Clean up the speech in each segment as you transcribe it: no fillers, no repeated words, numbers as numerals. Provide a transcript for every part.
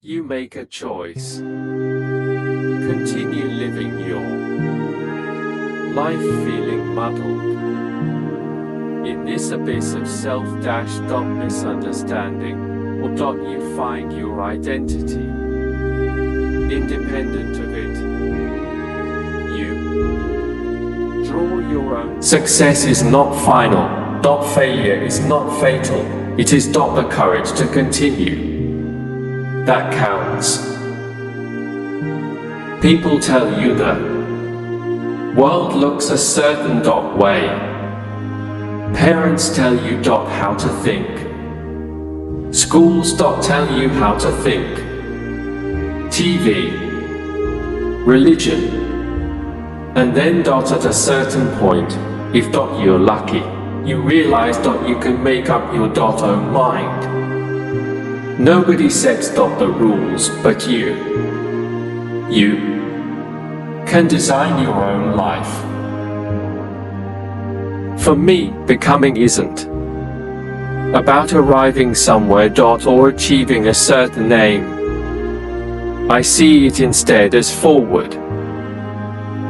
You make a choice. Continue living your life feeling muddled. In this abyss of self-misunderstanding, or you find your identity. Independent of it, you draw your own. Success is not final. Failure is not fatal. It is the courage to continue that counts. People tell you the world looks a certain way. Parents tell you how to think. Schools tell you how to think. TV, religion, and then at a certain point, if you're lucky, you realize you can make up your own mind. Nobody sets the rules but you. You can design your own life. For me, becoming isn't about arriving somewhere or achieving a certain aim. I see it instead as forward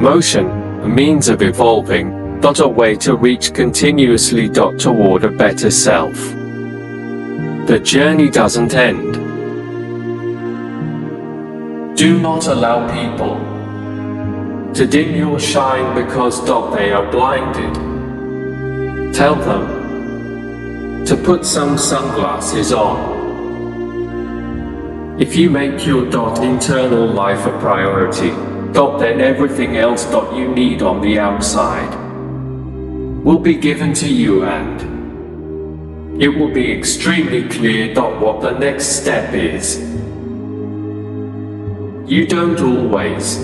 motion, a means of evolving, a way to reach continuously toward a better self. The journey doesn't end. Do not allow people to dim your shine because they are blinded. Tell them to put some sunglasses on. If you make your internal life a priority, then everything else you need on the outside will be given to you, and it will be extremely clear what the next step is. You don't always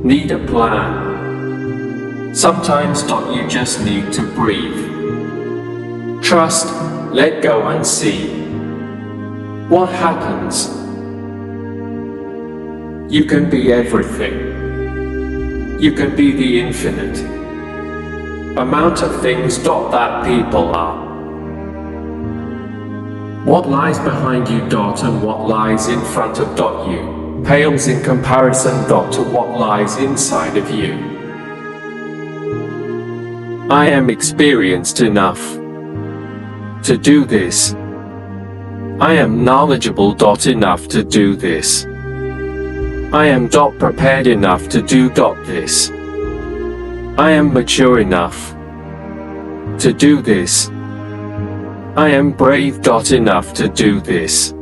need a plan. Sometimes you just need to breathe. Trust, let go and see what happens. You can be everything. You can be the infinite amount of things that people are. What lies behind you and what lies in front of you pales in comparison to what lies inside of you. I am experienced enough to do this. I am knowledgeable enough to do this. I am prepared enough to do this. I am mature enough to do this. I am brave enough to do this.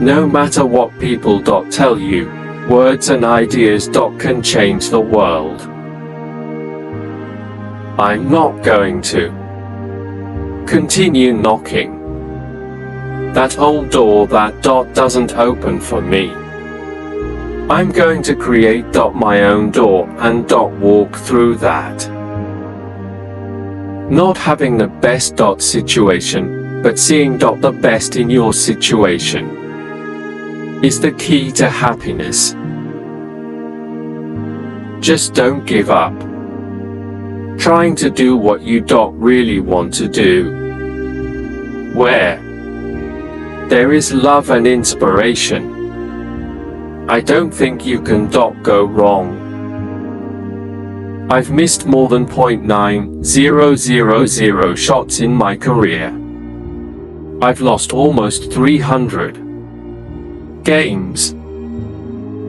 No matter what people tell you, words and ideas can change the world. I'm not going to continue knocking that old door that doesn't open for me. I'm going to create my own door and walk through that. Not having the best situation, but seeing the best in your situation is the key to happiness. Just don't give up trying to do what you really want to do. Where there is love and inspiration, I don't think you can go wrong. I've missed more than 0.9000 shots in my career. I've lost almost 300 games.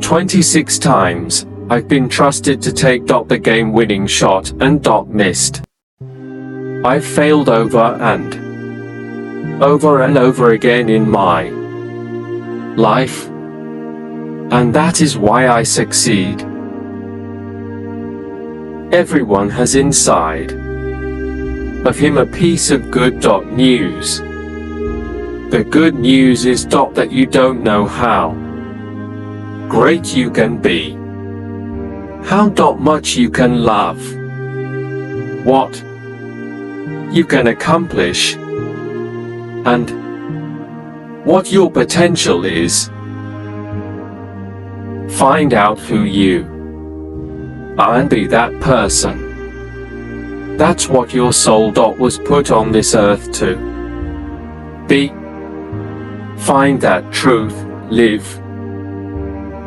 26 times, I've been trusted to take the game-winning shot and missed. I've failed over and over again in my life. And that is why I succeed. Everyone has inside of him a piece of good news. The good news is that you don't know how great you can be, how much you can love, what you can accomplish, and what your potential is. Find out who you are and be that person. That's what your soul was put on this earth to be. Find that truth, live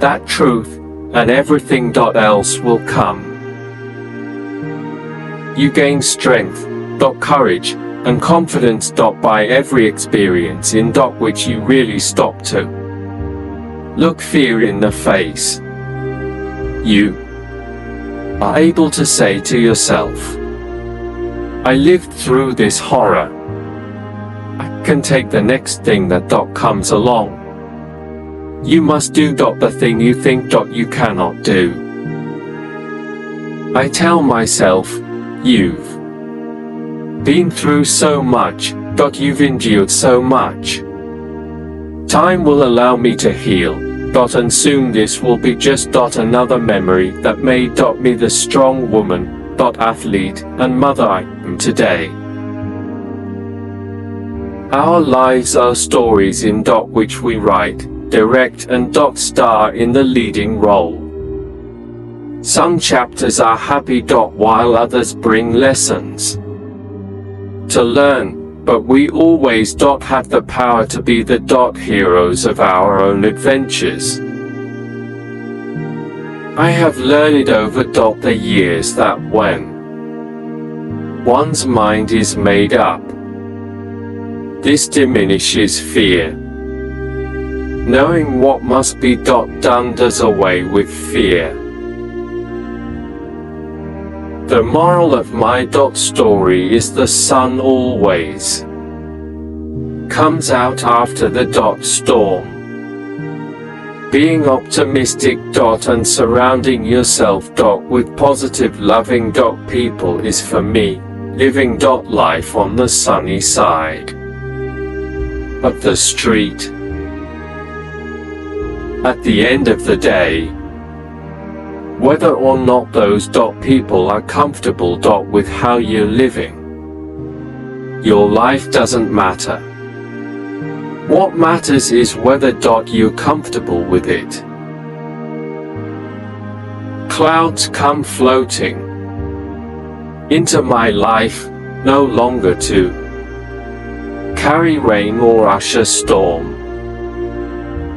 that truth, and everything else will come. You gain strength, courage, and confidence by every experience in which you really stop to look fear in the face. You are able to say to yourself, I lived through this horror. I can take the next thing that comes along. You must do the thing you think you cannot do. I tell myself, you've been through so much, you've endured so much. Time will allow me to heal, and soon this will be just another memory that made me the strong woman, athlete, and mother I am today. Our lives are stories in which we write, direct, and star in the leading role. Some chapters are happy, while others bring lessons to learn, but we always have the power to be the heroes of our own adventures. I have learned over the years that when one's mind is made up, this diminishes fear. Knowing what must be done does away with fear. The moral of my story is the sun always comes out after the storm. Being optimistic and surrounding yourself with positive loving people is for me, living life on the sunny side of the street. At the end of the day, whether or not those people are comfortable with how you're living, your life doesn't matter. What matters is whether you're comfortable with it. Clouds come floating into my life, no longer to carry rain or usher storm,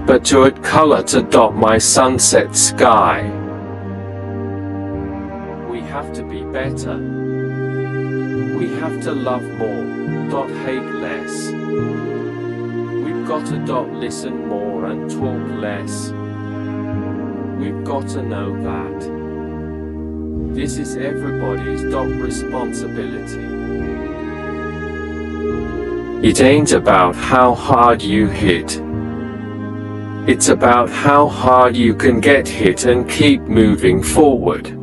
but to add color to my sunset sky. We have to be better. We have to love more, hate less. We've got to listen more and talk less. We've got to know that this is everybody's responsibility. It ain't about how hard you hit. It's about how hard you can get hit and keep moving forward.